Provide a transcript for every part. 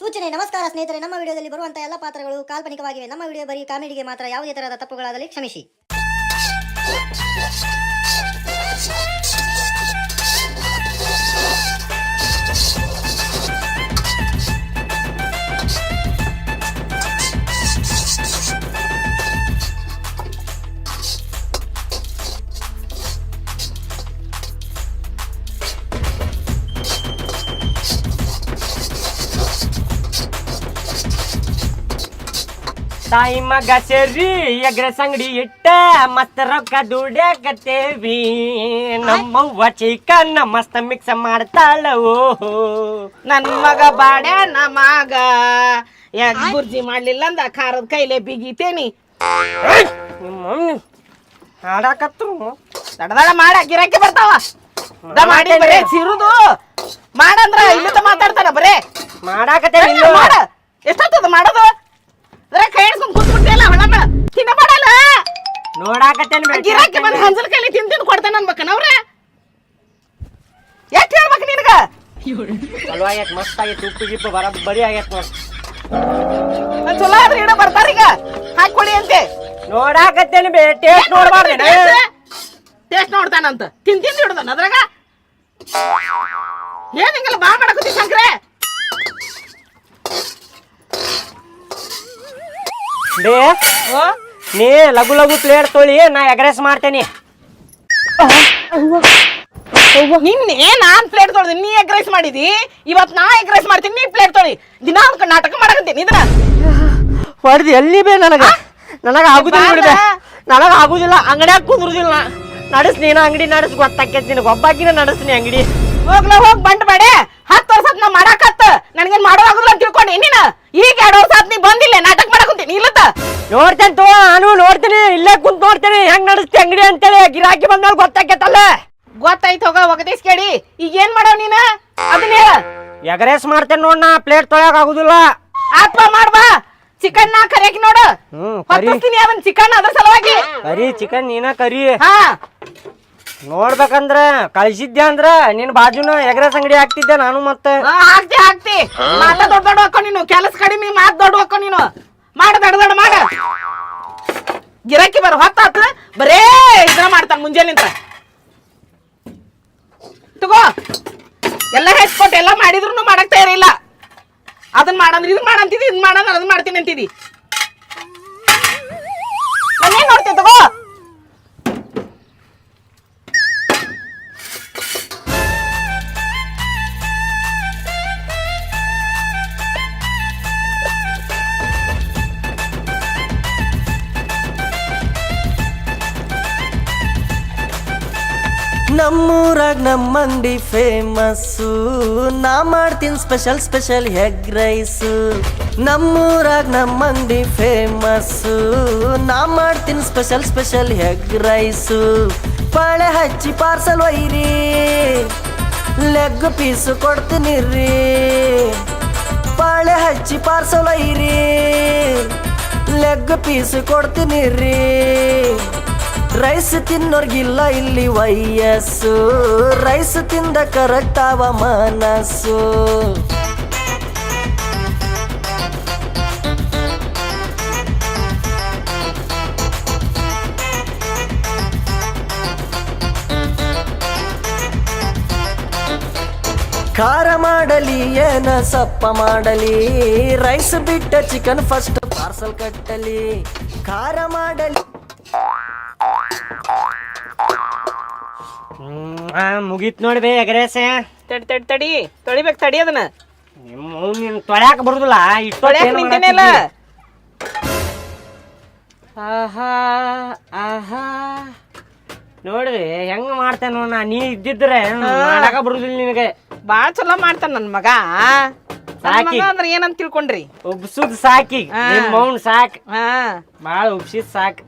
ಸೂಚನೆ ನಮಸ್ಕಾರ ಸ್ನೇಹಿತರೆ, ನಮ್ಮ ವಿಡಿಯೋದಲ್ಲಿ ಬರುವಂತಹ ಎಲ್ಲ ಪಾತ್ರಗಳು ಕಾಲ್ಪನಿಕವಾಗಿವೆ. ನಮ್ಮ ವಿಡಿಯೋ ಬರೀ ಕಾಮಿಡಿಗೆ ಮಾತ್ರ. ಯಾವುದೇ ತರಹದ ತಪ್ಪುಗಳಾದಲ್ಲಿ ಕ್ಷಮಿಸಿ. ತಾಯಿ ಮಗ ಸೇರಿ ಎಗ್ರೆಸ್ ಅಂಗಡಿ ಇಟ್ಟ ಮಸ್ತ್ ರೊಕ್ಕ ದುಡ್ಯಾಕತ್ತೇವಿ. ನಮ್ಮವ್ವ ಚಿಕನ್ ಮಸ್ತ್ ಮಿಕ್ಸ್ ಮಾಡ್ತಾಳ. ಓಹೋ ನನ್ ಮಗ ಬಾಡ್ಯ ನಮಗ ಬುರ್ಜಿ ಮಾಡ್ಲಿಲ್ಲ ಅಂದ ಖಾರದ ಕೈಲೆ ಬಿಗಿತೇನಿ. ಹಾಡಾಕತ್ರು ದಡದಡ ಮಾಡ ಗಿರಾಕಿ ಬರ್ತಾವ. ಮಾಡಿ ಬರೇ ಸಿರುದು ಮಾಡಂದ್ರ ಇಲ್ಲದ ಮಾತಾಡ್ತಾರ ಬರೇ ಮಾಡಾಕತ್ತೇವಿ. ಮಾಡ ಎಷ್ಟೊತ್ತದ ಮಾಡೋದು ಕೈ ಹಿಡ್ಸ್ಕೊಂಡ್ ಕೂತ್ಬಿಡ್ತಿಯಲ್ಲ ಹೊಳಮ ತಿನ್ನ ಮಾಡಲ್ಲ. ನೋಡಾಕತ್ತೇನಿ ಗಿರಾಕಿ ಬಂದ್ ಹಂಜಲ್ ಕೈಲಿ ತಿಂದು ಕೊಡ್ತಾನ ಅನ್ಬೇಕನವ್ರ. ಎಷ್ಟು ಹೇಳ್ಬೇಕು ನಿನಗ? ಚಲೋ ಆಗೈತ್, ಮಸ್ತ್ ಆಗೈತಿ. ಉಪ್ಪು ಗಿಪ್ಪು ಬರೀ ಆಗೈತ್ ನೋಡ್. ಚಲೋ ಆದ್ರೆ ಇಡ ಬರ್ತಾರೀಗ ಹಾಕೊಡಿ ಅಂತೆ. ನೋಡಾಕತ್ತೇನಿ ಬೇ, ಟೇಸ್ಟ್ ನೋಡ್ಬಾರ್ದೇನ? ಟೇಸ್ಟ್ ನೋಡ್ತಾನಂತ ತಿಂದು ಹಿಡ್ದಾನ ಅದ್ರಾಗ. ಏನ್ ಹಿಂಗೆಲ್ಲ ಬಾ ಮಾಡಕತ್ತಿ ಶಂಕ್ರೆ? ಬೇ ನೀ ಲಘು ಲಘು ಪ್ಲೇಟ್ ತೊಳಿ, ನಾ ಎಗ್ರೆಸ್ ಮಾಡ್ತೇನಿ. ನಿನ್ನೆ ನಾನ್ ಪ್ಲೇಟ್ ತೊಳ್ದಿ, ನೀ ಎಗ್ ರೈಸ್ ಮಾಡಿದಿ. ಇವತ್ ನಾ ಎಗ್ ರೈಸ್ ಮಾಡ್ತೀನಿ, ನೀ ಪ್ಲೇಟ್ ತೊಳಿ. ದಿನ ನಾಟಕ ಮಾಡಕತ್ತೀನಿ ಇದನ್ನ. ಹೊಡ್ದು ಎಲ್ಲಿ ಬೇ ನನಗ ಆಗುದಿಲ್ಲ ಬಿಡ್ಬೇ, ನನಗ ಆಗುದಿಲ್ಲ. ಅಂಗಡಿಯಾಗ ಕುಂದ್ರುದಿಲ್ಲ. ನಡಸ್ ನೀನ ಅಂಗಡಿ ನಡಸ್, ಗೊತ್ತಾಕೇತಿ ನಿನಗ. ಒಬ್ಬಾಕಿನ ನಡಸ್ತೀನಿ ಅಂಗಡಿ. ಹೋಗ್ಲ ಹೋಗ್ ಬಂಡ್ ಬೇಡ. 10 ವರ್ಷ ನಾ ಮಾಡಾಕತ್ತ ನನಗೇನ್ ಮಾಡೋದಾಗುದಿಲ್ಲ ಅಂತ ತಿಳ್ಕೊಂಡಿ ನೀನ. ಈಗ 2 ವರ್ಷ ನೀ ಬಂದಿಲ್ಲ ನಾಟಕ ಮಾಡಕಂತೀನಿ ಇಲ್ಲತ್ತ. ನೋಡ್ತೇನೆ ತೋ, ನಾನು ನೋಡ್ತೀನಿ. ಇಲ್ಲೇ ಕುಂತ್ ನೋಡ್ತೇನೆ ಹೆಂಗ್ ನಡಸ್ತಿ ಅಂಗಡಿ ಅಂತೇಳಿ. ಗಿರಾಕಿ ಬಂದಾಗ ಗೊತ್ತಾಕೇತಲ್ಲ. ಗೊತ್ತಾಯ್ತು, ಹೋಗ ಒಗದೇಶ್ ಕೇಳಿ. ಈಗ ಏನ್ ಮಾಡವ್ ನೀನ ಅದನ್ನ ಹೇಳ. ಎಗ್ರೆಸ್ ಮಾಡ್ತೇನೆ ನೋಡ್. ನಾ ಪ್ಲೇಟ್ ತೊಳ್ಯಾಕ ಆಗುದಿಲ್ಲ. ಆತ್ಮ ಮಾಡ್ಬಾ. ಚಿಕನ್ ನಾ ಕರಿಯಾಕಿ ನೋಡು. ಹೊತ್ತಿಸ್ತೀನಿ ಅದನ್ನ ಚಿಕನ್ ಅದ್ರ ಸಲುವಾಗಿ. ಕರಿ ಚಿಕನ್ ನೀನ ಕರಿ. ಹಾ ನೋಡ್ಬೇಕಂದ್ರ ಕಳಿಸಿದ್ದೆ ಅಂದ್ರ ನಿನ್ ಬಾಜುನ ಎಗ್ರೆಸ್ ಅಂಗಡಿ ಹಾಕ್ತಿದ್ದೆ ನಾನು. ಮತ್ತೆ ಹಾಕ್ತಿ ಮಾತ ದೊಡ್ಡ ದೊಡ್ಡ ಹಾಕೋ ನೀನು. ಕೆಲಸ ಕಡಿಮೆ ಮಾತ್ ದೊಡ್ಡ ಹಾಕೋ ನೀನು. ಮಾಡ ದೊಡ್ಡ ದೊಡ್ಡ ಮಾಡ. ಗಿರಾಕಿ ಬರ ಹೊತ್ತಾತ ಬರೇ ಇದನ್ನ ಮಾಡ್ತಾನ ಮುಂಜಾನಿಂದ. ತಗೋ ಎಲ್ಲ ಹೆಚ್ಚಿಕೊಟ್ಟು ಎಲ್ಲ ಮಾಡಿದ್ರು ಮಾಡಕ್ ತಯಾರಿಲ್ಲ. ಅದನ್ನ ಮಾಡಂದ್ರೆ ಇದನ್ನ ಮಾಡಂತಿದಿ, ಇದನ್ನ ಮಾಡಂದ್ರೆ ಅದನ್ನ ಮಾಡ್ತೀನಿ ಅಂತಿದಿ. ನಾನೇನ್ ನೋಡ್ತೀನಿ ತಗೋ. ನಮ್ಮೂರಾಗ ನಮ್ಮ ಅಂಗಡಿ ಫೇಮಸ್ಸು. ನಾ ಮಾಡ್ತೀನಿ ಸ್ಪೆಷಲ್ ಸ್ಪೆಷಲ್ ಎಗ್ ರೈಸು. ನಮ್ಮೂರಾಗ ನಮ್ಮ ಅಂಗಡಿ ಫೇಮಸ್ಸು. ನಾ ಮಾಡ್ತೀನಿ ಸ್ಪೆಷಲ್ ಸ್ಪೆಷಲ್ ಎಗ್ ರೈಸು. ಬಾಳೆ ಹಚ್ಚಿ ಪಾರ್ಸಲ್ ಒಯ್ರಿ, ಲೆಗ್ ಪೀಸು ಕೊಡ್ತೀನಿ ರೀ. ಬಾಳೆ ಹಚ್ಚಿ ಪಾರ್ಸಲ್ ಒಯ್ರಿ, ಲೆಗ್ ಪೀಸು ಕೊಡ್ತೀನಿ ರೀ. ರೈಸ್ ತಿನ್ನೋರ್ಗಿಲ್ಲ ಇಲ್ಲಿ ವಯಸ್ಸು, ರೈಸ್ ತಿಂದ ಕರೆಕ್ಟ್ ಆವ ಮನಸ್ಸು. ಖಾರ ಮಾಡಲಿ ಏನ ಸಪ್ಪ ಮಾಡಲಿ, ರೈಸ್ ಬಿಟ್ಟ ಚಿಕನ್ ಫಸ್ಟ್ ಪಾರ್ಸಲ್ ಕಟ್ಟಲಿ. ಖಾರ ಮಾಡಲಿ ಮುಗೀತ್ ನೋಡ್ಬೇ ಎಗ್ರೆಸ್. ತಡಿ ತಡಿ ತಡಿ ತೊಳಿಬೇಕು, ತಡಿ ಅದನ್ನ. ನಿನ್ ತೊಳ್ಯಾಕ ಬರುದಿಲ್ಲ. ನಿಂತೇನೆಲ್ಲ. ಆಹಾ ಆಹಾ ನೋಡ್ರಿ ಹೆಂಗ್ ಮಾಡ್ತೇನೆ ನೋಡ. ನೀ ಇದ್ದಿದ್ರೆ ಮಾಡಾಕ ಬರುದಿಲ್ಲ ನಿನಗೆ. ಬಾಳ ಚಲೋ ಮಾಡ್ತಾನ ನನ್ ಮಗ. ಸಾಕಿ ಅಂದ್ರೆ ಏನಂತ ತಿಳ್ಕೊಂಡ್ರಿ? ಉಬ್ಸುದ್ ಸಾಕಿ ಮೌನ್ ಸಾಕ್. ಬಾಳ ಉಬ್ಸಿದ್ ಸಾಕ್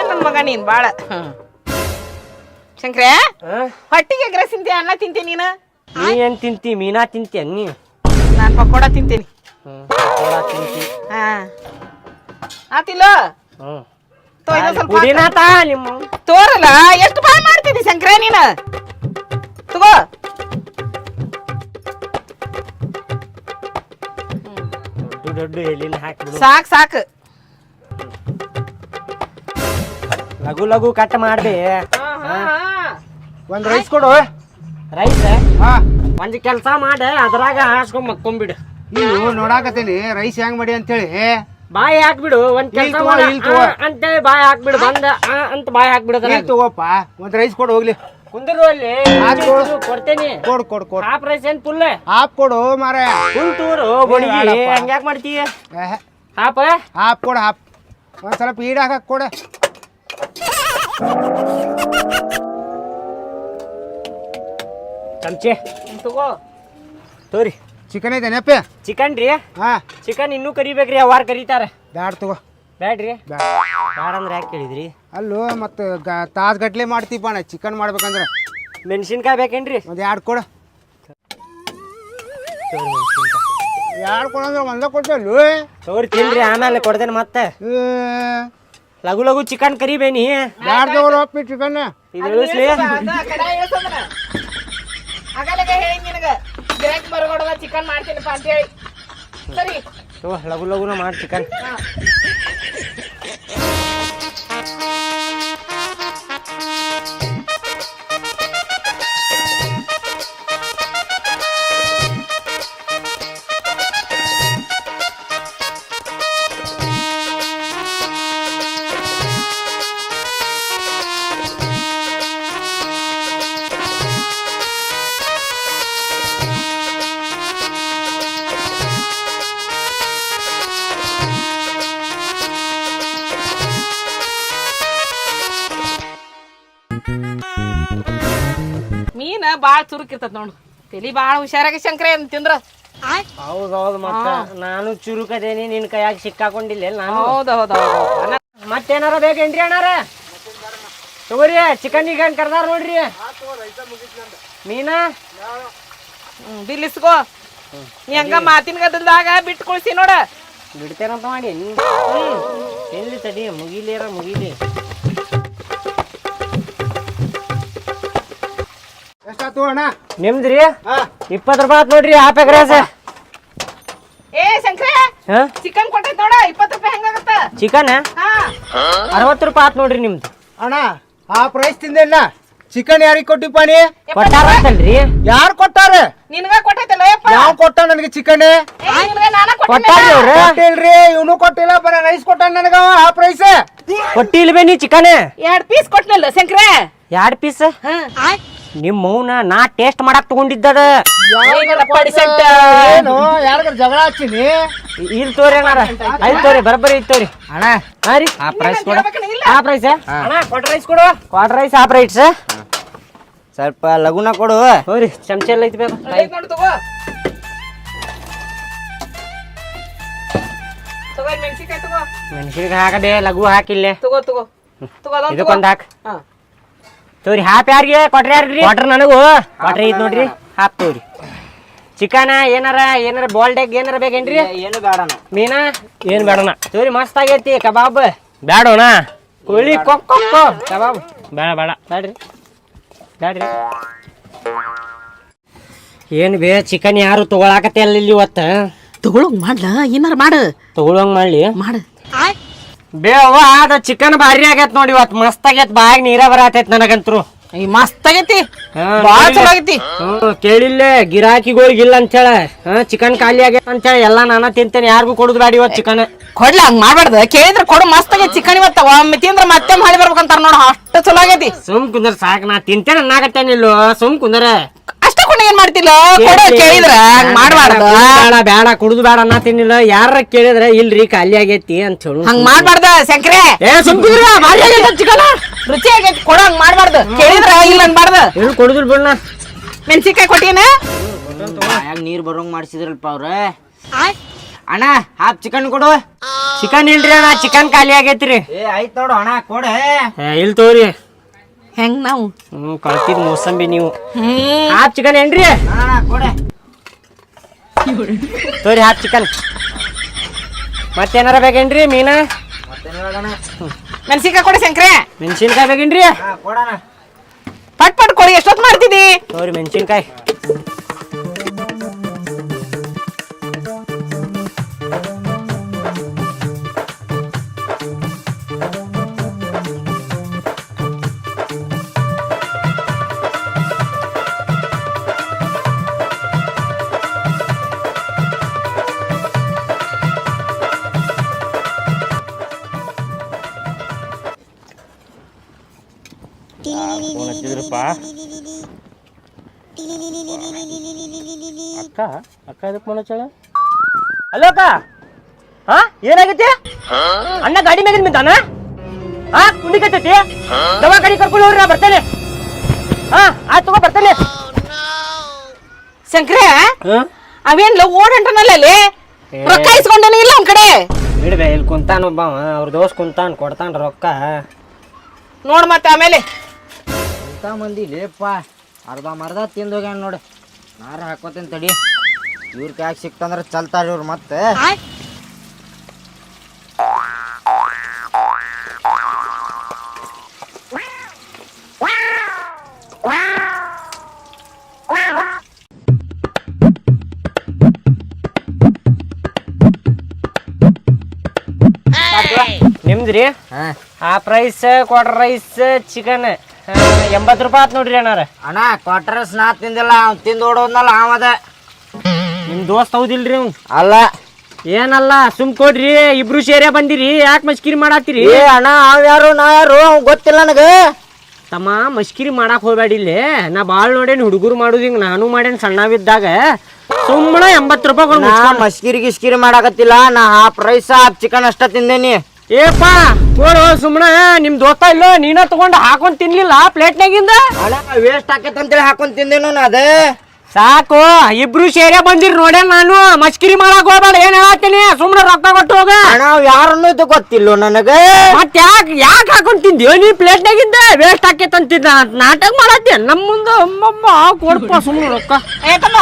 ನನ್ ಮಗ ನೀನ್ ಬಾಳ. ಶಂಕ್ರೆ ಹೊಟ್ಟಿಗೆ ಎಗ್ರೆಸ್ ತಿಂತಿ, ಅನ್ನ ತಿಂತಿ ನೀನು? ನೀ ಏನ್ ತಿಂತಿ? ಮೀನಾ ತಿಂತಿ? ನೀ ನಾನ್ ಪಕೋಡ ತಿಂತೀನಿ. ತಿಂತಿ ಆತಿಲ್ಲ ತೋರಲ್ಲ. ಎಷ್ಟು ಬಾಯ್ ಮಾಡ್ತಿದ್ದಿ ಶಂಕ್ರೆ ನೀನ? ತಗೋ ದೊಡ್ಡ ದೊಡ್ಡ ಎಲಿನ ಹಾಕ್ಬಿಡು. ಸಾಕ್ ಸಾಕ್. ಲಘು ಲಘು ಕಟ್ ಮಾಡ್ದೆ. ಒಂದ್ ರೈಸ್ ಕೊಡು. ರೈಸ್ ಹಾ ಒಂದ್ ಕೆಲ್ಸ ಮಾಡ ಅದ್ರಾಗ ಹಾಸ್ಕೊಂಡ್ ಮಕ್ಕೊಂಬಿಡು. ನೀವು ನೋಡಾಕತ್ತೀನಿ ರೈಸ್ ಹೆಂಗ್ ಮಾಡಿ ಅಂತೇಳಿ. ಬಾಯಿ ಹಾಕ್ಬಿಡು. ಒಂದ್ ಕೆಲ್ಸ ಇಲ್ ತಗೋ, ಮಾಡ ಇಲ್ ತಗೋ. ಅಂತೇಳಿ ಬಾಯಿ ಹಾಕ್ಬಿಡು. ಬಂದ ಅಂತ ಬಾಯಿ ಹಾಕ್ಬಿಡೋದ್ರ. ಇಲ್ಲಿ ತಗೋಪ್ಪ ಒಂದ್ ರೈಸ್ ಕೊಡು ಹೋಗ್ಲಿ. ಕುಂದ್ರು ಅಲ್ಲಿ ಕೊಡ್ತೇನಿ. ಕೊಡು ಕೊಡು ಕೊಡು. ಹಾಫ್ ರೈಸ್ ಏನ್ ಫುಲ್ ಹಾಪ್ ಕೊಡು ಮಾರ. ಕುಂತೂರು ಬಡಿ ಬೇಡಪ್ಪ. ಹಂಗ್ಯಾಕ್ ಮಾಡ್ತೀಯ? ಹಾಪ ಹಾಪ್ ಕೊಡು ಹಾಪ್. ಒಂದ್ ಸ್ವಲ್ಪ ಈಡ್ ಹಾಕಕ್ ಕೊಡ. ಚಮಚೆ ತಗೋ ತೋರಿ. ಚಿಕನ್ ಐತೆನಪ್ಪ? ಚಿಕನ್ ರೀ. ಹಾ ಚಿಕನ್ ಇನ್ನೂ ಕರಿಬೇಕ್ರಿ. ಅವಾರ ಕರೀತಾರ. ಬ್ಯಾಡ್ ತಗೋ. ಬ್ಯಾಡ್ರಿ. ಬ್ಯಾಡ ಬ್ಯಾಡ ಅಂದ್ರೆ ಯಾಕೆ ಕೇಳಿದ್ರಿ? ಅಲ್ಲೂ ಮತ್ತೆ ತಾಸ್ ಗಟ್ಲೆ ಮಾಡ್ತೀಪ ನಾ ಚಿಕನ್ ಮಾಡ್ಬೇಕಂದ್ರ. ಮೆಣಸಿನ್ಕಾಯಿ ಬೇಕೇನ್ರಿ? ಒಂದ್ ಎರಡು ಕೊಡು. ಎರಡು ಕೊಡಂದ್ರೆ ಒಂದ ಕೊಡ್ತಲ್ವ? ತೋರಿ ತಿನ್ರಿ ಆಮೇಲೆ ಕೊಡ್ತೇನೆ ಮತ್ತೆ. ಲಘು ಲಘು ಚಿಕನ್ ಕರಿಬೇನಿ. ಬ್ಯಾಡ್ ತಗೋರಪ್ಪ ಚಿಕನ್. ಇದು ಇಳಿಸ್ಲಿ. ಆಗಲೇ ಹೇಳಿ ನಿನಗ ಗಿರಾಕಿ ಬರಗೋಡದ ಚಿಕನ್ ಮಾಡ್ತೀನಪ್ಪ ಅಂತ ಹೇಳಿ. ಸರಿ ತಗೋ ಲಘು ಲಘುನ ಮಾಡಿ ಚಿಕನ್. ಮೀನ ಬಾಳ ಚುರುಕಿರ್ತದ ನೋಡು. ತಲಿ ಬಾಳ ಹುಷಾರಾಗಿ ಶಂಕರ ತಿಂದ್ರ. ಹೌದೌದು. ಮತ್ತ ನಾನು ಚುರುಕದೇನಿ. ನಿನ್ ಕೈಯಾಗ ಸಿಕ್ಕಾಕೊಂಡಿಲ್ಲ ನಾನು. ಹೌದೌದು. ಮತ್ತೇನಾರ ಬೇಕೇನ್ರಿ ಅಣ್ಣಾರ? ತಗೋರಿ ಚಿಕನ್ ಈಗ ಕರ್ದಾರ ನೋಡ್ರಿ. ಮೀನಾ ಬಿಲ್ ಇಸ್ಕೋ. ನೀ ಹಂಗ ಮಾತಿನ ಗದಲ್ದಾಗ ಬಿಟ್ಟು ಕುಳ್ಸಿ ನೋಡ. ಬಿಡ್ತೇನಂತ ಮಾಡಿ ಎಲ್ಲಿ ತಡಿ ಮುಗಿಲೇರ ಮುಗಿಲಿ. ಎಷ್ಟಾತು ಅಣ್ಣ? ನಿಮ್ದ್ರಿ 20 ರೂಪಾಯಿ ಆತ್ ನೋಡ್ರಿ. Half egg rice. ಏ ಶಂಕರ ಚಿಕನ್ ಕೊಟ್ಟೈತ್ ನೋಡ. 20 ರೂಪಾಯಿ ಹೆಂಗಾಗತ್ತ? ಚಿಕನ್ ಹಾ 60 ರೂಪಾಯಿ ಆತ್ ನೋಡ್ರಿ ನಿಮ್ದು. ಅಣ್ಣ ಹಾಫ್ ರೈಸ್ ತಿಂದೇನ? ಚಿಕನ್ ಯಾರಿಗೆ ಕೊಟ್ಟಿಪ್ಪ ನೀ? ಕೊಟ್ಟಾರ ಅಂತಲ್ರಿ? ಯಾರು ಕೊಟ್ಟಾರ? ನಿನಗ ಕೊಟ್ಟೈತಲ್ಲ ಯಪ್ಪ. ಯಾವ ಕೊಟ್ಟ ನನಗೆ ಚಿಕನ್? ನಿನಗ ನಾನ ಕೊಟ್ಟಾರ್ರಿ ಅವ್ರ? ಕೊಟ್ಟಿಲ್ರಿ. ಇವನು ಕೊಟ್ಟಿಲ್ಲ. ಬರೀ ರೈಸ್ ಕೊಟ್ಟ ನನಗ ಹಾಫ್ ರೈಸ್. ಕೊಟ್ಟಿಲ್ವೇ ನೀ ಚಿಕನ್? 2 ಪೀಸ್ ಕೊಟ್ನಲ್ಲ ಶಂಕರ. 2 ಪೀಸ್ ನಿಮ್ ಮೌನ ನಾ ಟೇಸ್ಟ್ ಮಾಡಕ್ ತಗೊಂಡಿದ್ದದ. ಏನು ಯಾರಿಗಾರ ಜಗಳ ಹಚ್ಚಿನಿ? ಇಲ್ಲಿ ತೋರಿ ಅಣ್ಣಾರ. ಅಲ್ಲಿ ತೋರಿ ಬರಬ್ಬರಿ ಇಲ್ಲಿ ತೋರಿ ಅಣ್ಣ. ಹಾ ರೀ. ಹಾಫ್ ರೈಸ್ ಕೊಡು. ಹಾಫ್ ರೈಸ್ ಅಣ್ಣ. ಕ್ವಾರ್ಟರ್ ರೈಸ್ ಕೊಡು. Quarter rice half rice. ಸ್ವಲ್ಪ ಲಗುನ ಕೊಡು. ಹೋರಿ ಚಮಚ ಎಲ್ಲ ಐತಿ ಬೇಕು. ನೋಡು ತಗೋ. ತಗೋ ಮೆಣಸಿನಕಾಯಿ ತಗೋ. ಮೆಣಸಿನ್ಕಾಯಿ ಹಾಕದೆ ಲಘು ಹಾಕಿಲ್ಲೇ. ತಗೋ ತಗೋ ತಗೋ ಅದೊಂದು ತಗೋ. ಇದಕ್ಕೊಂದು ಹಾಕ್. ಹಾ ತೋರಿ ಹಾಫ್ ಯಾರಿಗೆ? ಕ್ವಾರ್ಟರ್ ಯಾರ್ರಿ? ಕ್ವಾರ್ಟರ್ ನನಗೂ. ಕ್ವಾರ್ಟರ್ ಐತಿ ನೋಡ್ರಿ. ಹಾಫ್ ತೋರಿ. ಚಿಕನ್ ಏನಾರ ಬಾಲ್ಡ್ ಎಗ್ ಏನಾರ ಬೇಕೇನ್ರಿ? ಏನು ಬೇಡಣ. ಮೀನಾ ಏನ್ ಬೇಡಣ? ತೋರಿ ಮಸ್ತ್ ಆಗೈತಿ. ಕಬಾಬ್ ಬೇಡೋಣ? ಕೋಳಿ ಕೊಕ್ಕೊ ಕಬಾಬ್ ಬೇಡ ಬೇಡ ಬೇಡ್ರಿ ಬೇಡ್ರಿ. ಏನ್ ಬೇ ಚಿಕನ್ ಯಾರು ತಗೊಳಕತ್ತೆ ಅಲ್ಲ ಇಲ್ಲಿ ಇವತ್ತ? ತಗೊಳಂಗ್ ಮಾಡ್ಲ ಏನಾರ ಮಾಡು. ತಗೊಳಂಗ್ ಮಾಡ್ಲಿ ಮಾಡು. ಬೇವ ಅದ ಚಿಕನ್ ಭಾರಿ ಆಗೈತ್ ನೋಡಿ ಇವತ್. ಮಸ್ತ್ ಆಗೈತ್. ಬಾಯಾಗ ನೀರ ಬರತೈತ್ ನನಗಂತ್ರು. ಈ ಮಸ್ತ್ ಆಗೈತಿ. ಬಾಳ ಚಲೋ ಆಗೈತಿ. ಕೇಳಿಲ್ಲೇ ಗಿರಾಕಿಗಳಿಗೆ ಇಲ್ಲ ಅಂತೇಳ. ಚಿಕನ್ ಖಾಲಿ ಆಗೈತೆ ಅಂತೇಳಿ ಎಲ್ಲಾ ನಾನ ತಿಂತೇನೆ. ಯಾರಿಗೂ ಕೊಡುದು ಬೇಡ ಇವತ್ ಚಿಕನ್. ಕೊಡ್ಲ ಹಂಗ್ ಮಾಡ್ಬಾರ್ದು. ಕೇಳಿದ್ರ ಕೊಡು. ಮಸ್ತ್ ಆಗೈತಿ ಚಿಕನ್ ಇವತ್ತ. ಒಮ್ಮೆ ತಿಂದ್ರ ಮತ್ತೆ ಮಾಡಿ ಬರ್ಬೇಕಂತಾರ ನೋಡ. ಅಷ್ಟು ಚಲೋ ಆಗೈತಿ. ಸುಮ್ ಕುಂದ್ರ ಸಾಕ್. ನಾ ತಿಂತೇನೆ ಅನ್ನಾಗತ್ತೇನಿಲ್ಲೋ. ಸುಮ್ ಕುಂದ್ರ ಅಷ್ಟ ಕೊಂಡು ಏನ್ ಮಾಡ್ತಿಲ್ಲ? ಕೊಡು ಕೇಳಿದ್ರ ಹಂಗ್ ಮಾಡ್ಬಾರ್ದು. ಬೇಡ ಬೇಡ ಕುಡುದು ಬೇಡ ಅನ್ನ ತಿನ್ನಿಲ್ಲ. ಯಾರ ಕೇಳಿದ್ರ ಇಲ್ರಿ ಖಾಲಿ ಆಗೈತಿ ಅಂತ ಹೇಳು. ಹಂಗ್ ಮಾಡ್ಬಾರ್ದ ಶಂಕರೆ. ಏ ಸುಮ್ ಕುಂದ್ರ. ಭಾರಿ ಆಗೈತೆ ಚಿಕನ್. ರುಚಿ ಆಗೈತಿ. ಕೊಡು ಹಂಗ್ ಮಾಡ್ಬಾರ್ದು. ಕೇಳಿದ್ರ ಇಲ್ಲ ಅನ್ಬಾರ್ದು. ಏನು ಕೊಡುದಿಲ್ ಬಿಡ್ನ. ಮೆಣಸಿನ್ಕಾಯಿ ಕೊಟ್ಟಿನ? ಬಾಯಾಗ ನೀರ್ ಬರೋಂಗ್ ಮಾಡ್ಸಿದ್ರಲ್ಪ ಅವ್ರ. ಅಣ್ಣ ಹಾಫ್ ಚಿಕನ್ ಕೊಡು. ಚಿಕನ್ ಇಲ್ರಿ ಅಣ್ಣ. ಚಿಕನ್ ಖಾಲಿ ಆಗೈತ್ರಿ. ಏ ಆಯ್ತು ನೋಡು ಅಣ್ಣ ಕೊಡೆ. ಇಲ್ ತೋರಿ. ಹೆಂಗ್ ನಾವು ಕಳ್ತಿದ್ ಮೋಸಂಬಿ ನೀವು. ಹಾಫ್ ಚಿಕನ್ ಏನ್ರಿ? ಕೊಡೆ. ತೋರಿ ಹಾಫ್ ಚಿಕನ್. ಮತ್ತೇನಾರ ಬೇಕೇನ್ರಿ? ಮೀನಾ ಮೆಣಸಿನ್ಕಾಯಿ ಕೊಡಿ ಶಂಕರೆ. ಮೆಣಸಿನ್ಕಾಯಿ ಬೇಕೇನ್ರಿ? ಕೊಡಣ. ಪಟ್ ಪಟ್ ಕೊಡಿ. ಎಷ್ಟೊತ್ತು ಮಾಡ್ತಿದ್ದಿ? ತೋರಿ ಮೆಣಸಿನ್ಕಾಯಿ. ಇದ್ರಪ್ಪ ಅಕ್ಕ ಅಕ್ಕ ಇದಕ್ಕೆ ಮನೋಚಳ ಹಲೋ ಅಕ್ಕ ಹಾ ಏನಾಗೈತಿ ಅಣ್ಣ ಗಾಡಿ ಮ್ಯಾಗಿನ ಬಿದ್ದಾನ ಹಾ ಕುಂಡಿ ಕತ್ತೈತಿ ದವಾ ಗಾಡಿ ಕರ್ಕೊಂಡು ಹೋಗ್ರಿ ನಾ ಬರ್ತೇನೆ ಹಾ ಆಯ್ತು ತಗೋ ಬರ್ತೇನೆ ಶಂಕ್ರೆ ಅವೇನ್ಲ ಓಡಂಟನಲ್ಲ ಅಲ್ಲಿ ರೊಕ್ಕ ಇಸ್ಕೊಂಡೇನೆ ಇಲ್ಲ ಒಂದ್ ಕಡೆ ಬಿಡ್ಬೆ ಇಲ್ಲಿ ಕುಂತಾನ ಒಬ್ಬ ಅವ್ರ ದೋಸ್ತ್ ಕುಂತಾನ ಕೊಡ್ತಾನ ರೊಕ್ಕ ನೋಡ್ ಮತ್ತೆ ಆಮೇಲೆ ಇಂಥ ಮಂದಿ ಲೇಪ ಅರ್ಧ ಮರ್ಧ ತಿಂದೋಗ್ಯಾನ ನೋಡಿ ನಾರ ಹಾಕೋತೇನೆ ತಡಿ ಇವ್ರ ಕ್ಯಾಕ್ ಸಿಕ್ತಂದ್ರೆ ಚಲ್ತಾರ ಇವ್ರು ಮತ್ತೆ ನಿಮ್ದ್ರಿ half rice quarter rice chicken 80 ರೂಪಾಯಿ ಆತ್ ನೋಡ್ರಿ ಅಣ್ಣಾರ ಅಣ್ಣ ಕ್ವಾರ್ಟರ್ಸ್ ನಾ ತಿಂದಿಲ್ಲ ಅವ್ನು ತಿಂದು ಓಡೋದ್ನಲ್ಲ ಅವದ ನಿಮ್ ದೋಸ್ತ್ ಹೌದಿಲ್ರಿ ಅವ್ನು ಅಲ್ಲ ಏನಲ್ಲ ಸುಮ್ ಕೊಡ್ರಿ ಇಬ್ರು ಸೇರೇ ಬಂದಿರಿ ಯಾಕೆ ಮಸ್ಕಿರಿ ಮಾಡಾತಿರಿ ಏ ಅಣ್ಣ ಅವ್ ಯಾರು ನಾ ಯಾರು ಅವ್ನ್ ಗೊತ್ತಿಲ್ಲ ನನಗೆ ತಮ್ಮ ಮಸ್ಕಿರಿ ಮಾಡಾಕ್ ಹೋಗ್ಬೇಡಿ ಇಲ್ಲಿ ನಾ ಬಾಳ್ ನೋಡೇನಿ ಹುಡುಗರು ಮಾಡುದು ಹಿಂಗ ನಾನು ಮಾಡೇನಿ ಸಣ್ಣವಿದ್ದಾಗ ಸುಮ್ಮನೆ 80 ರೂಪಾಯಿ ನಾ ಮಸ್ಕಿರಿ ಗಿಸ್ಕಿರಿ ಮಾಡಾಕತ್ತಿಲ್ಲ ನಾ ಹಾಫ್ ರೈಸ್ ಹಾಫ್ ಚಿಕನ್ ಅಷ್ಟ ತಿಂದೇನಿ ಏಪ್ಪ ನೋಡು ಸುಮ್ಮನೆ ನಿಮ್ ದೋಸ್ತ ಇಲ್ಲ ನೀನ ತಗೊಂಡು ಹಾಕೊಂಡ್ ತಿನ್ಲಿಲ್ಲ ಪ್ಲೇಟ್ನಾಗಿಂದ ಅಣ್ಣ ವೇಸ್ಟ್ ಆಕೈತೆ ಅಂತೇಳಿ ಹಾಕೊಂಡ್ ತಿಂದೇನು ನಾ ಅದೇ ಸಾಕು ಇಬ್ರು ಸೇರೇ ಬಂದಿರಿ ನೋಡೇ ನಾನು ಮಸ್ಕಿರಿ ಮಾಡಾಕ್ ಹೋಗ್ಬೇಡ ಏನ್ ಹೇಳತ್ತೀನಿ ಸುಮ್ನೆ ರೊಕ್ಕ ಕೊಟ್ಟು ಹೋಗ ಅಣ್ಣ ಅವ್ ಯಾರನ್ನು ಇದು ಗೊತ್ತಿಲ್ಲ ನನಗೆ ಮತ್ ಯಾಕೆ ಹಾಕೊಂಡ್ ತಿಂದ್ಯೋ ನೀ ಪ್ಲೇಟ್ನಾಗಿದ್ದ ವೇಸ್ಟ್ ಆಕೇತ್ ಅಂತಿದ್ದ ನಾಟಕ ಮಾಡತ್ತಿ ನಮ್ಮ ಮುಂದೆ ಅಮ್ಮಮ್ಮ ಕೊಡಪ್ಪ ಸುಮ್ನೆ ರೊಕ್ಕ ಏಕಮ್ಮ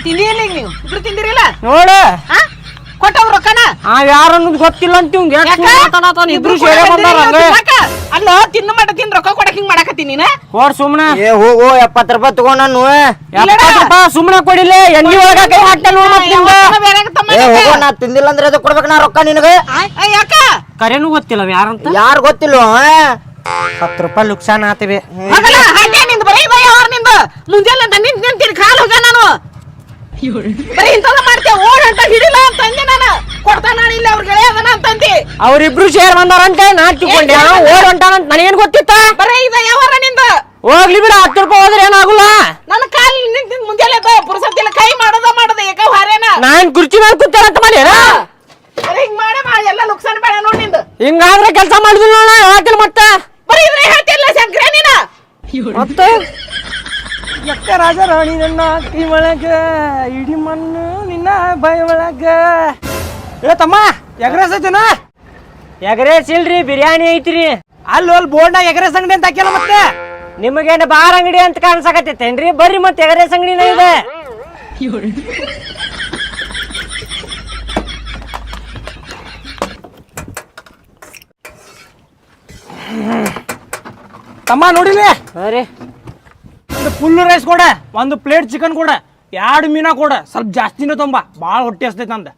ತಿಂದಿಲ್ಲ ಈಗ ನೀವು ಇಬ್ರು ತಿಂದಿರಿಲ್ಲ ನೋಡು ಕೊಟ್ಟವ್ ರೊಕ್ಕನ ಯಾರು ಅನ್ನೋದು ಗೊತ್ತಿಲ್ಲ ಅಂತ ಇಬ್ರು ಸೇರೇ ಬಂದಾರ ಅಲ್ಲ ತಿನ್ನು ಮಟ ತಿನ್ ರೊಕ್ಕ ಕೊಡಕ್ ಹಿಂಗ್ ಮಾಡಾಕತ್ತೀನಿ ನೀನ ಕೊಡ್ ಸುಮ್ನೆ ಏ ಹೋಗು 70 ರೂಪಾಯಿ ತಗೊಂಡ್ ನಾನು 70 ರೂಪಾಯಿ ಸುಮ್ನೆ ಕೊಡಿಲ್ಲ ಎಣ್ಣೆ ಒಳಗ ಕೈ ಹಾಕ್ತಾ ನೋಡ್ ಮತ್ತ್ ನಿಂದ. ಏ ಹೋಗು ನಾ ತಿಂದಿಲ್ಲ ಅಂದ್ರೆ ಅದು ಕೊಡ್ಬೇಕು ನಾ ರೊಕ್ಕ ನಿನಗೆ ಯಾಕ ಕರೆನೂ ಗೊತ್ತಿಲ್ಲ ಯಾರಂತ ಯಾರು ಗೊತ್ತಿಲ್ಲ 10 ರೂಪಾಯಿ ಲುಕ್ಸಾನ್ ಆತಿವೆ ಹೋಗಲ್ಲ ಹಾಗೆ ನಿಂದ ಬರೀ ಬೈ ಅವ್ರ ನಿಂದ ಮುಂಜಾನೆ ಅಂತ ನಿಂತೀನಿ ಕಾಲ್ ಹೋಗ ನಾನು ಬರೀ ಇಂಥದ ಮಾಡ್ತೇವೆ ಓಡ್ ಅಂತ ಹಿಡಿಲ್ಲ ಅಂತ ಅಂದೆ ನಾನು ಕೊಡ್ತಾನ ಇಲ್ಲ ಅವ್ರ ಗೆಳೆಯ ಅದನ ಅಂತಂದಿ ಅವ್ರಿಬ್ರು ಸೇರ್ ಬಂದಾರಂತೆ ನಾ ತಿಳ್ಕೊಂಡೆ ಓಡ್ ಹೊಂಟಾನಂತ ನನಗೇನ್ ಗೊತ್ತಿತ್ತ ಬರೀ ಇದ ಯಾವಾರ ನಿಂದ ಹೋಗ್ಲಿ ಬಿಡ 10 ರೂಪಾಯಿ ಹೋದ್ರೆ ಏನಾಗುಲ್ಲ ನನ್ನ ಕಾಲ್ ನಿಂತ ಮುಂಜಾನೆ ಪುರುಸತ್ತಿಲ್ಲ ಕೈ ಮಾಡೋದ ಏಕ ಹಾರೇನ ನಾನ್ ಕುರ್ಚಿ ಮೇಲೆ ಕೂತಾರಂತ ಮಾಡಿ ಬರೀ ಹಿಂಗ್ ಮಾಡಿ ಎಲ್ಲ ನುಕ್ಸಾನ್ ಬೇಡ ನೋಡ್ ನಿಂದ ಹಿಂಗಾದ್ರೆ ಕೆಲಸ ಮಾಡಿದಿಲ್ಲ ನೋಡ ಹೇಳ್ತಿಲ್ಲ ಮತ್ತೆ ಬರೀ ಇದ್ರೆ ಹೇಳ್ತಿಲ್ಲ ಶಂಕರ ನೀನ ಮತ್ತೆ ಎಕ್ಕ ರಾಜ ರಾಣಿ ನನ್ನ ಕೈ ಒಳಗ ಇಡಿ ಮಣ್ಣು ನಿನ್ನ ಬಾಯಿ ಒಳಗ ಏ ತಮ್ಮ ಎಗ್ರೆಸ್ ಐತಿನ ಎಗ್ರೆಸ್ ಇಲ್ರಿ ಬಿರಿಯಾನಿ ಐತ್ರಿ ಅಲ್ಲಿ ಬೋರ್ಡ್ನಾಗ ಎಗ್ರೆಸ್ ಅಂಗಡಿ ಅಂತ ಹಾಕ್ಯಲ್ಲ ಮತ್ತೆ ನಿಮಗೇನು ಬಾರ್ ಅಂಗಡಿ ಅಂತ ಕಾಣಿಸಕತ್ತೇನ್ರಿ ಬರ್ರಿ ಮತ್ತೆ ಎಗ್ರೆಸ್ ಅಂಗಡಿನ ಇದೆ ತಮ್ಮ ನೋಡಿಲಿ ರೀ ಒಂದು ಫುಲ್ ರೈಸ್ ಕೊಡ, ಒಂದು ಪ್ಲೇಟ್ ಚಿಕನ್ ಕೊಡ, 2 ಮೀನಾ ಕೊಡ, ಸ್ವಲ್ಪ ಜಾಸ್ತಿನೇ ತೊಂಬ, ಭಾಳ ಹೊಟ್ಟೆ ಹಸ್ತೈತೆ ನಂದ.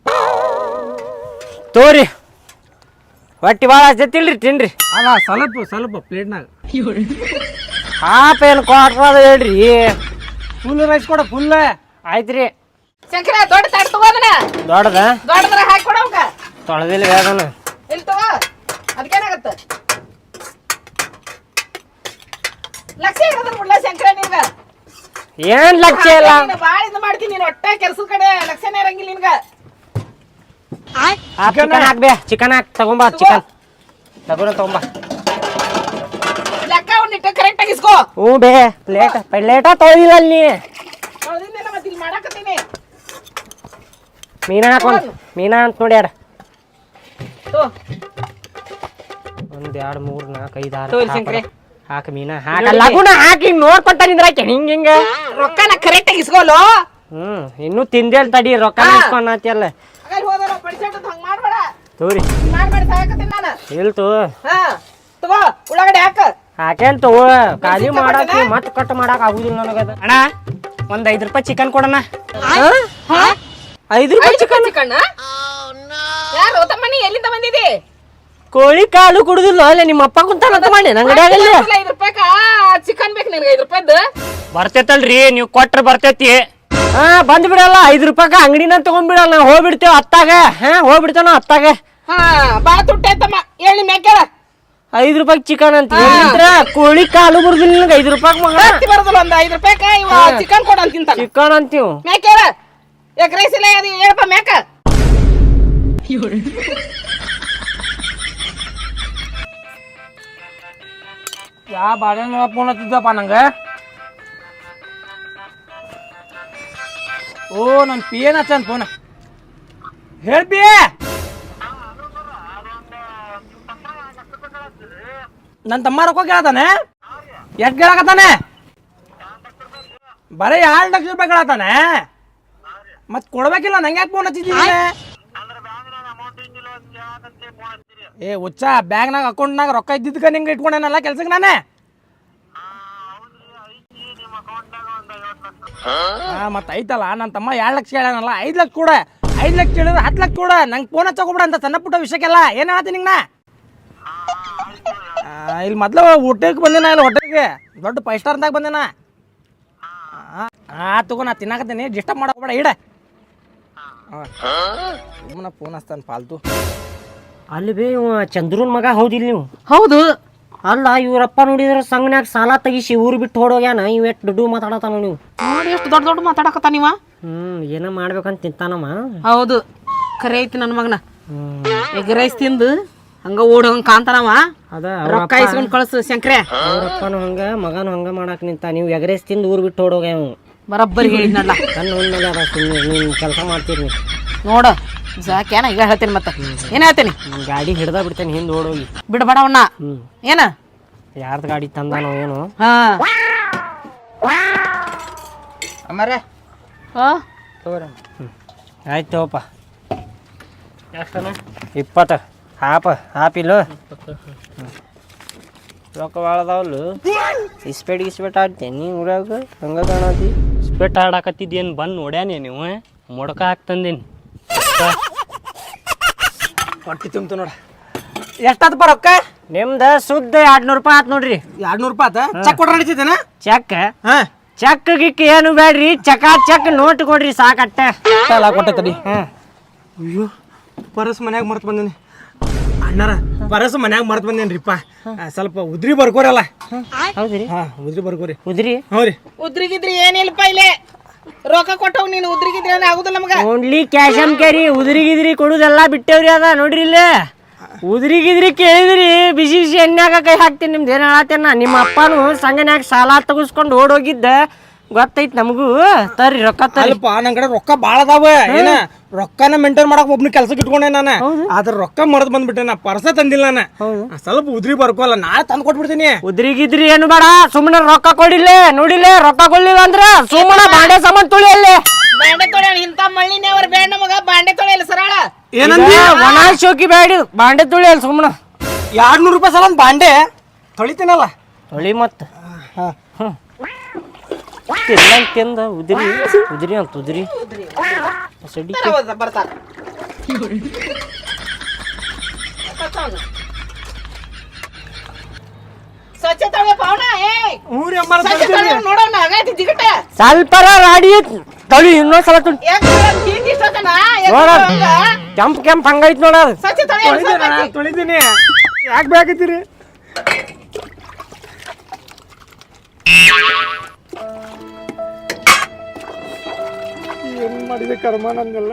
ತೋರಿ ಹೊಟ್ಟಿ ಭಾಳ ಹಚ್ಚತಿಲ್ರಿ ತಿನ್ರಿ. ಅಲ್ಲ ಸ್ವಲ್ಪ ಪ್ಲೇಟ್ನಾಗ ಹಾಪ ಏನು ಕ್ವಾರ್ಟರ್ ಅದ ಹೇಳ್ರಿ. ಫುಲ್ ರೈಸ್ ಕೊಡ, ಫುಲ್ ಆಯ್ತ್ರಿ. ಶಂಕರ ದೊಡ್ಡ ತಡ್ ತಗೋದನ ದೊಡ್ಡದ ದೊಡ್ಡದ್ರ ಹಾಕಿ ಕೊಡವಕ ತೊಳೆದಿಲ್ಲ ಬೇಗನ ಇಲ್ಲಿ ತಗೋ ಅದಕ್ಕೇನಾಗತ್ತ ಲಕ್ಷ ಇರೋದ್ರ ಬಿಡ್ಲ ಶಂಕರ ನಿನ್ಗ ಏನ್ ಲಕ್ಷ್ಯ ಇಲ್ಲ. ಬಾಳ ಇದು ಮಾಡ್ತೀನಿ ನೀನ್ ಒಟ್ಟ ಕೆಲ್ಸದ ಕಡೆ ಲಕ್ಷನೇ ಇರಂಗಿಲ್ಲ ನಿನ್ಗ. ಚಿಕನ್ ಹಾಕ್ಬೇ, ಚಿಕನ್ ಹಾಕ್ ತಗೊಂಬ, ಚಿಕನ್ ತಗೊಂಬ. ಲೆಕ್ಕ ಒಂದಿಟ್ಟ ಕರೆಕ್ಟ್ ಆಗಿಸ್ಕೋ. ಹ್ಞೂ ಬೇ ಪ್ಲೇಟ ತೊಳೆದಿಲ್ಲ ನೀ. ತೊಳ್ದಿದ್ನೆಲ್ಲ ಮತ್ತೆ ಇಲ್ಲಿ ಮಾಡಾಕತ್ತೀನಿ. ಮೀನಾ ಹಾಕೊಂಡ್ ಮೀನಾ ಅಂತ ನೋಡಿ ಯಾರ ತೋ 1 2 3 4 5 ತೋ ಇಲ್ಲಿ 6 ಶಂಕರೆ ಹಾಕ ಮೀನಾ ಹಾಕ ಲಗುನ ಹಾಕಿ ಹಿಂಗ್ ನೋಡ್ಕೊಂತ ನಿಂದ್ರಾಕೆ ಹಿಂಗ ರೊಕ್ಕನ ಕರೆಕ್ಟ್ ಆಗಿಸ್ಕೋಲು. ಇನ್ನೂ ತಿಂದೇಲ್ ತಡಿ ರೊಕ್ಕ ನಿಸ್ಕೊಂಡಲ್ಲ ಹಾಗಾದ್ರೆ ಹೋದಲ್ಲ ಪಡಿಸೆಟ್ ಹಂಗ ಮಾಡ್ಬೇಡ. ತೋರಿ ಮಾಡಿ ಸಾಕತ್ತೀನಿ ನಾನು. ಇಲ್ತು ಹಾ ತಗೋ ಉಳ್ಳಾಗಡ್ಡೆ ಹಾಕ. ಹಾಕೇನ್ ತಗೋ ಖಾಲಿ ಮಾಡಾಕ ಮತ್ ಕಟ್ ಮಾಡಾಕ ಆಗುದಿಲ್ಲ ನನಗದ. ಅಣ್ಣ ಒಂದ್ 5 ರೂಪಾಯಿ ಚಿಕನ್ ಕೊಡಣ. 5 ರೂಪಾಯಿ ಚಿಕನ್ ಚಿಕನ್ ಯಾರು ತಮ್ಮನಿ ಎಲ್ಲಿಂದ ಬಂದಿದಿ? ಕೋಳಿ ಕಾಲು ಕುಡುದಿಲ್ಲ ಅಲ್ಲೇ ನಿಮ್ಮ ಅಪ್ಪ ಕುಂತಾನಂತ ಮಾಡಿ ಅಂಗಡಿಯಾಗಲ್ಲಿ 5 ರೂಪಾಯಿಕ ಚಿಕನ್ ಬೇಕು ನಿನಗೆ 5 ರೂಪಾಯಿದ ಬರ್ತೈತಲ್ರಿ ನೀವು ಕೊಟ್ರ ಬರ್ತೈತಿ. ಬಂದ್ ಬಿಡಲ್ಲ 5 ರೂಪಾಯಿಕ ಅಂಗಡಿನ ತಗೊಂಡ್ಬಿಡಲ್ಲ ನಾವು ಹೋಗ್ಬಿಡ್ತೇವ ಅತ್ತಾಗ. ಹೋಗ್ಬಿಡ್ತೇವ ನಾವು ಅತ್ತಾಗ. ಹಾ ಬಾಳ ತುಟ್ಟ ಆಯ್ತಮ್ಮ ಹೇಳಿ ಮ್ಯಾಕ್ಯಾರ 5 ರೂಪಾಯಿ ಚಿಕನ್ ಅಂತ ಹೇಳಿದ್ರ ಕೋಳಿ ಕಾಲು ಬರುದಿಲ್ಲ ನಿನಗೆ 5 ರೂಪಾಯಿ ಮಗ ಜಾಸ್ತಿ ಬರೋದಿಲ್ಲ ಒಂದ್ 5 ರೂಪಾಯಿ ಚಿಕನ್ ಕೊಡ ಅಂತ ತಿಂತಾನ ಚಿಕನ್ ಅಂತೀವ್ ಮ್ಯಾಕೆ ಎಗ್ ರೈಸ್ ಇಲ್ಲ ಅದು ಹೇಳಪ್ಪ ಮ್ಯಾಕ ಯಾ ಬಾಳೆನ ಫೋನ್ ಹತ್ತಿದ್ದಪ್ಪ ನಂಗೆ ಓ ನನ್ನ ಪಿ ಏನ್ ಹಚ್ಚನ್ ಫೋನ್ ಹೇಳ್ಪಿ ನನ್ನ ತಮ್ಮ ರೊಕ್ಕ ಕೇಳತಾನೆ ಎಷ್ಟು ಕೇಳಕತ್ತಾನೆ ಬರೀ 2 ಲಕ್ಷ ರೂಪಾಯಿ ಕೇಳತಾನೆ ಮತ್ ಕೊಡ್ಬೇಕಿಲ್ಲ ನಂಗೆ ಯಾಕೆ ಫೋನ್ ಹಚ್ಚಿದ್ದೀನಿ ಏ ಹುಚ್ಚ ಬ್ಯಾಂಕ್ನಾಗ ಅಕೌಂಟ್ನಾಗ ರೊಕ್ಕ ಇದ್ದಿದ್ದಕ್ಕೆ ನಿಂಗೆ ಇಟ್ಕೊಂಡೇನಲ್ಲ ಕೆಲ್ಸಕ್ಕೆ ನಾನೇ ಮತ್ತೆ ಐತಲ್ಲ ನನ್ನ ತಮ್ಮ 2 ಲಕ್ಷ ಕೇಳ್ಯಾನಲ್ಲ 5 ಲಕ್ಷ ಕೂಡ 5 ಲಕ್ಷ ಕೇಳಿದ್ರೆ 10 ಲಕ್ಷ ಕೂಡ ನಂಗೆ ಫೋನ್ ಹಚ್ಚೋಗ್ಬಿಡ ಅಂತ ಸಣ್ಣ ಪುಟ್ಟ ವಿಷಯಕ್ಕೆಲ್ಲ ಏನು ಹೇಳ್ತೀನಿ ನಿಂಗೆ ಇಲ್ಲಿ ಮೊದ್ಲು ಊಟಕ್ಕೆ ಬಂದಿನ ಇಲ್ಲಿ ಹೋಟೆಲ್ಗೆ ದೊಡ್ಡ 5 ಸ್ಟಾರ್ದಾಗ ಬಂದಿನ ತಗೋ ನಾ ತಿನ್ನಾಕತ್ತೀನಿ ಡಿಸ್ಟರ್ಬ್ ಮಾಡೋಗ್ಬೇಡ ಇಡ ಸುಮ್ಮನೆ ಫೋನ್ ಹಚ್ತಾನೆ ಫಾಲ್ತು ಅಲ್ಲಿ ಬೇ ಇವ ಚಂದ್ರನ್ ಮಗ ಹೌದಿಲ್ಲ ನೀವು ಹೌದು ಅಲ್ಲ ಇವ್ರಪ್ಪ ನೋಡಿದ್ರ ಸಂಘನ್ಯಾಗ ಸಾಲ ತೆಗಿಸಿ ಊರು ಬಿಟ್ಟು ಹೊಡೋಗ್ಯಾನ ಇವ್ ಎಷ್ಟು ದುಡ್ಡು ಮಾತಾಡತಾನ ನೀವು ನೋಡಿ ಎಷ್ಟು ದೊಡ್ಡ ದೊಡ್ಡ ಮಾತಾಡಕತ್ತ ನೀವ ಏನೋ ಮಾಡ್ಬೇಕಂತ ತಿಂತಾನಮ್ಮ ಹೌದು ಖರೆ ಐತಿ ನನ್ನ ಮಗನ ಎಗ್ ರೈಸ್ ತಿಂದು ಹಂಗ ಓಡೋಂಗ್ ಕಾಂತಾನವ ಅದ ರೊಕ್ಕ ಇಸ್ಕೊಂಡ್ ಕಳ್ಸು ಶಂಕ್ರೆ ಅವ್ರಪ್ಪನು ಹಂಗ ಮಗನು ಹಂಗ ಮಾಡಾಕ್ ನಿಂತ ನೀವು ಎಗರೇಸ್ ತಿಂದು ಊರು ಬಿಟ್ಟು ಹೊಡೋಗ್ಯಾವ ಬರಬ್ಬರಿ ಹೇಳಿದ್ನಲ್ಲ ಕಣ್ಣು ಮೇಲೆ ಅದ ಸುಮ್ಮನೆ ನೀವು ಕೆಲಸ ಮಾಡ್ತೀರಿ ನೀವು ನೋಡು ಸಾಕೇನ ಈಗ ಹೇಳ್ತೇನೆ ಮತ್ತೆ ಏನ್ ಹೇಳ್ತೇನಿ ಗಾಡಿ ಹಿಡ್ದ ಬಿಡ್ತೇನೆ ಹಿಂದೆ ಓಡೋಗಿ ಬಿಡಬೇಡ ಅವನ್ನ ಏನ ಯಾರ್ದು ಗಾಡಿ ತಂದಾನೋ ಏನು ಹಾ ಅಮ್ಮರೇ ಆಯ್ತು ತಗೋಪ್ಪ ಎಷ್ಟನ 20 ಹಾಪಿಲ್ಲ ರೊಕ್ಕ ಭಾಳ ಅದಾವಲ್ಲು ಇಸ್ಪೇಟ್ ಆಡ್ತೇನೆ ಊರಾಗ ಹಂಗ ಕಾಣತಿ ಸ್ಪೆಟ್ ಆಡಾಕತ್ತಿದ್ದೇನು ಬಂದು ನೋಡ್ಯಾನೆ ನೀವು ಮೊಡಕ ಹಾಕ್ತಂದೇನಿ ಹೊಟ್ಟಿ ತುಂಬ್ತು ನೋಡ ಎಷ್ಟಾತಪ್ಪ ರೊಕ್ಕ ನಿಮ್ದ ಸುದ್ದ 200 ರೂಪಾಯಿ ಆತ್ ನೋಡ್ರಿ 200 ರೂಪಾಯಿ ಆತ ಚೆಕ್ ಕೊಟ್ರ ನಡೀತೈತೇನ ಚೆಕ್ ಹಾಂ ಚೆಕ್ ಗಿಕ್ ಏನು ಬೇಡ್ರಿ ಚೆಕ್ ನೋಟ್ ಕೊಡ್ರಿ ಸಾಕಟ್ಟೆ ಅಲ್ಲ ಕೊಟ್ಟೆ ತಡಿ ಅಯ್ಯೋ ಪರಸ್ ಮನ್ಯಾಗ ಮರ್ತು ಬಂದೇನಿ ಅಣ್ಣಾರ ಪರಸ್ ಮನ್ಯಾಗ ಮರ್ತು ಬಂದೇನ್ರಿಪ್ಪ ಸ್ವಲ್ಪ ಉದ್ರಿ ಬರ್ಕೋರಲ್ಲ ಹೌದ್ರಿ ಹಾ ಉದ್ರಿ ಬರ್ಕೋರಿ ಉದ್ರಿ ಹ್ಞೂ ರೀ ಉದ್ರಿಗಿದ್ರಿ ಏನಿಲ್ಲಪ್ಪ ಇಲ್ಲೇ ರೊಕ್ಕ ಕೊಟ್ಟವ್ ನೀನು ಉದ್ರಿಗಿದ್ರಿ ಅಂದ್ರೆ ಆಗುದಿಲ್ಲ ನಮಗ ಓನ್ಲಿ ಕ್ಯಾಶ್ ಅಮ್ ಕ್ಯಾರಿ ಉದ್ರಿಗಿದ್ರಿ ಕೊಡುದೆಲ್ಲ ಬಿಟ್ಟೇವ್ರಿ ಅದ ನೋಡ್ರಿ ಇಲ್ಲೇ ಉದ್ರಿಗಿದ್ರಿ ಕೇಳಿದ್ರಿ ಬಿಸಿ ಬಿಸಿ ಎಣ್ಣೆಗ ಕೈ ಹಾಕ್ತೀನಿ ನಿಮ್ದು ಏನು ಹೇಳತ್ತೇನ ನಿಮ್ಮ ಅಪ್ಪನು ಸಂಗನ್ಯಾಗ ಸಾಲ ತೆಗಿಸ್ಕೊಂಡು ಓಡೋಗಿದ್ದ ಗೊತ್ತೈತ್ ನಮಗೂ ತರ್ರಿ ರೊಕ್ಕ ತರ್ರಿ ಅಲ್ಪ ನನ್ ಕಡೆ ರೊಕ್ಕ ಭಾಳ ಅದಾವ ಏನ ರೊಕ್ಕನ ಮೇಂಟೈನ್ ಮಾಡಕ್ ಒಬ್ನ ಕೆಲ್ಸಕ್ಕೆ ಇಟ್ಕೊಂಡೆ ನಾನು ಆದ್ರ ರೊಕ್ಕ ಮರ್ದ್ ಬಂದ್ಬಿಟ್ಟೆ ನಾ ಪರ್ಸ ತಂದಿಲ್ಲ ನಾನು ಸ್ವಲ್ಪ ಉದ್ರಿ ಬರ್ಕೋಲ್ಲ ನಾಳೆ ತಂದು ಕೊಟ್ಬಿಡ್ತೀನಿ ಉದ್ರಿಗಿದ್ರಿ ಏನು ಬೇಡ ಸುಮ್ಮನೆ ರೊಕ್ಕ ಕೊಡಿಲ್ಲ ನೋಡಿಲ್ಲ ರೊಕ್ಕ ಕೊಡ್ಲಿಲ್ಲ ಅಂದ್ರ ಸುಮ್ಮನೆ ಬಾಂಡೆ ಸಾಮಾನ್ ತುಳಿ ಅಲ್ಲಿ ಬಾಂಡೆ ತೊಳೆ ಇಂತ ಮಳ್ಳಿನೇವ್ರ ಬೇಡ ನಮಗ ಬಾಂಡೆ ತೊಳೆಯಲ್ಲ ಸರಳ ಏನಂದಿ ಒಣ ಶೋಕಿ ಬೇಡಿ ಬಾಂಡೆ ತುಳಿ ಅಲ್ಲಿ ಸುಮ್ಮನೆ 200 ರೂಪಾಯಿ ಸಲ ಒಂದ್ ಬಾಂಡೆ ತೊಳಿತೀನಲ್ಲ ತೊಳಿ ಮತ್ತ ತಿಂದ ಉದ್ರಿ ಅಂತ ಉದ್ರಿ ಸಡಿ ಬರ್ತಾರ ಸ್ವಚ್ಛ ತೊಳೆ ಪಾವನ ಊರಿ ಅಮ್ಮ ನೋಡೋಣ ಆಗೈತಿ ಜಿಗಟ ಸ್ವಲ್ಪ ರಾಡಿ ತೊಳಿ ಇನ್ನೊಂದ್ಸಲ ತುಳಿ ಕೆಂಪ್ ಹಂಗೈತ್ ನೋಡ ಸ್ವಚ್ಛ ತೊಳೆ ತೊಳಿತೀನಿ ಯಾಕೆ ಬೇಕತ್ತೀರಿ ಏನ್ ಮಾಡಿದೆ ಕರ್ಮ ನಂದೆಲ್ಲ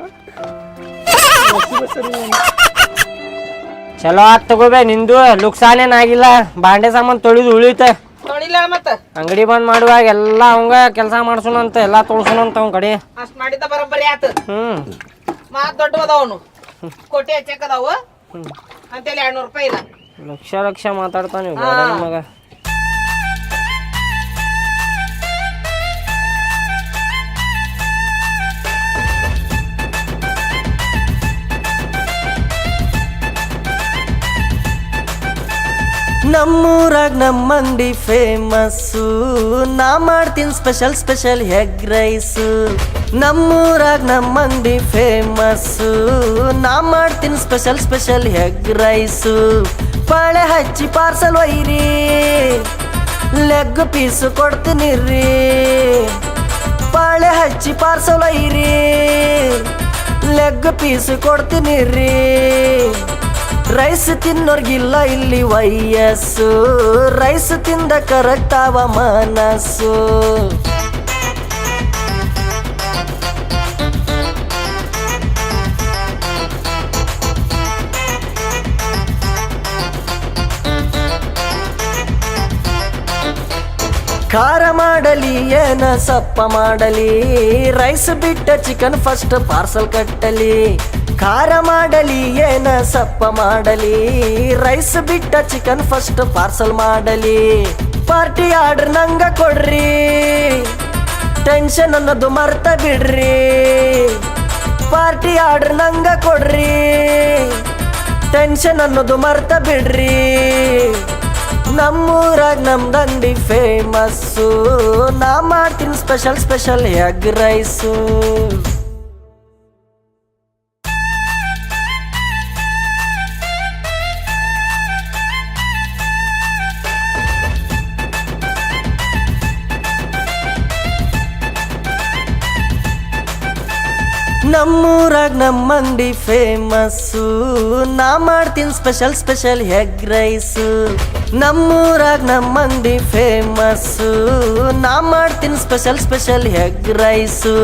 ಚಲೋ ಆತ್ ತಗೋಬೇ ನಿಂದು ನುಕ್ಸಾನೇನಾಗಿಲ್ಲ ಬಾಂಡೆ ಸಾಮಾನ್ ತೊಳಿದು ಉಳಿತ ತೊಳಿಲ್ಲ ಮತ್ತ ಅಂಗಡಿ ಬಂದ್ ಮಾಡುವಾಗ ಎಲ್ಲ ಅವಂಗ ಕೆಲಸ ಮಾಡ್ಸೋಣಂತ ಎಲ್ಲಾ ತೊಳ್ಸೋಣಂತ ಅವ್ನ ಕಡೆ ಅಷ್ಟ್ ಮಾಡಿದ್ದ ಬರೋಬ್ಬರಿ ಆತ ಮಾತ್ ದೊಡ್ಡ ಅದಾವನು ಕೋಟಿ ಚೆಕ್ ಅದಾವ ಅಂತೇಳಿ 200 ರೂಪಾಯಿ ಇಲ್ಲ ಲಕ್ಷ ಮಾತಾಡ್ತಾನೆ ಮಗ ನಮ್ಮೂರಾಗ ನಮ್ಮ ಅಂಗಡಿ ಫೇಮಸ್ಸು ನಾ ಮಾಡ್ತೀನಿ ಸ್ಪೆಷಲ್ ಎಗ್ ರೈಸು ನಮ್ಮೂರಾಗ ನಮ್ಮ ಅಂಗಡಿ ಫೇಮಸ್ಸು ನಾ ಮಾಡ್ತೀನಿ ಸ್ಪೆಷಲ್ ಎಗ್ ರೈಸು ಬಾಳೆ ಹಚ್ಚಿ ಪಾರ್ಸಲ್ ಒಯ್ರಿ ಲೆಗ್ ಪೀಸು ಕೊಡ್ತೀನಿ ರೀ ಬಾಳೆ ಹಚ್ಚಿ ಪಾರ್ಸಲ್ ಒಯ್ರಿ ಲೆಗ್ ಪೀಸು ಕೊಡ್ತೀನಿ ರೀ ರೈಸ್ ತಿನ್ನೋರ್ಗಿಲ್ಲ ಇಲ್ಲಿ ವಯಸ್ಸು, ರೈಸ್ ತಿಂದ ಕರೆಕ್ಟ್ ಆವ ಮನಸ್ಸು. ಖಾರ ಮಾಡಲಿ ಏನ ಸಪ್ಪ ಮಾಡಲಿ, ರೈಸ್ ಬಿಟ್ಟ ಚಿಕನ್ ಫಸ್ಟ್ ಪಾರ್ಸಲ್ ಕಟ್ಟಲಿ. ಖಾರ ಮಾಡಲಿ ಏನ ಸಪ್ಪ ಮಾಡಲಿ, ರೈಸ್ ಬಿಟ್ಟ ಚಿಕನ್ ಫಸ್ಟ್ ಪಾರ್ಸಲ್ ಮಾಡಲಿ. ಪಾರ್ಟಿ ಆರ್ಡರ್ ನಂಗ ಕೊಡ್ರಿ, ಟೆನ್ಷನ್ ಅನ್ನೋದು ಮರ್ತ ಬಿಡ್ರಿ. ಪಾರ್ಟಿ ಆರ್ಡರ್ ನಂಗ ಕೊಡ್ರಿ, ಟೆನ್ಷನ್ ಅನ್ನೋದು ಮರ್ತ ಬಿಡ್ರಿ. ನಮ್ಮೂರಾಗ ನಮ್ದಂಡಿ ಫೇಮಸ್ಸು, ನಾ ಮಾಡ್ತೀನಿ ಸ್ಪೆಷಲ್ ಸ್ಪೆಷಲ್ ಎಗ್ ರೈಸು. ನಮ್ಮೂರಾಗ ನಮ್ಮ ಅಂಗಡಿ ಫೇಮಸ್ಸು, ನಾ ಮಾಡ್ತೀನಿ ಸ್ಪೆಷಲ್ ಸ್ಪೆಷಲ್ ಎಗ್ ರೈಸು. ನಮ್ಮೂರಾಗ ನಮ್ಮ ಅಂಗಡಿ ಫೇಮಸ್ಸು, ನಾ ಮಾಡ್ತೀನಿ ಸ್ಪೆಷಲ್ ಸ್ಪೆಷಲ್ ಎಗ್ ರೈಸು.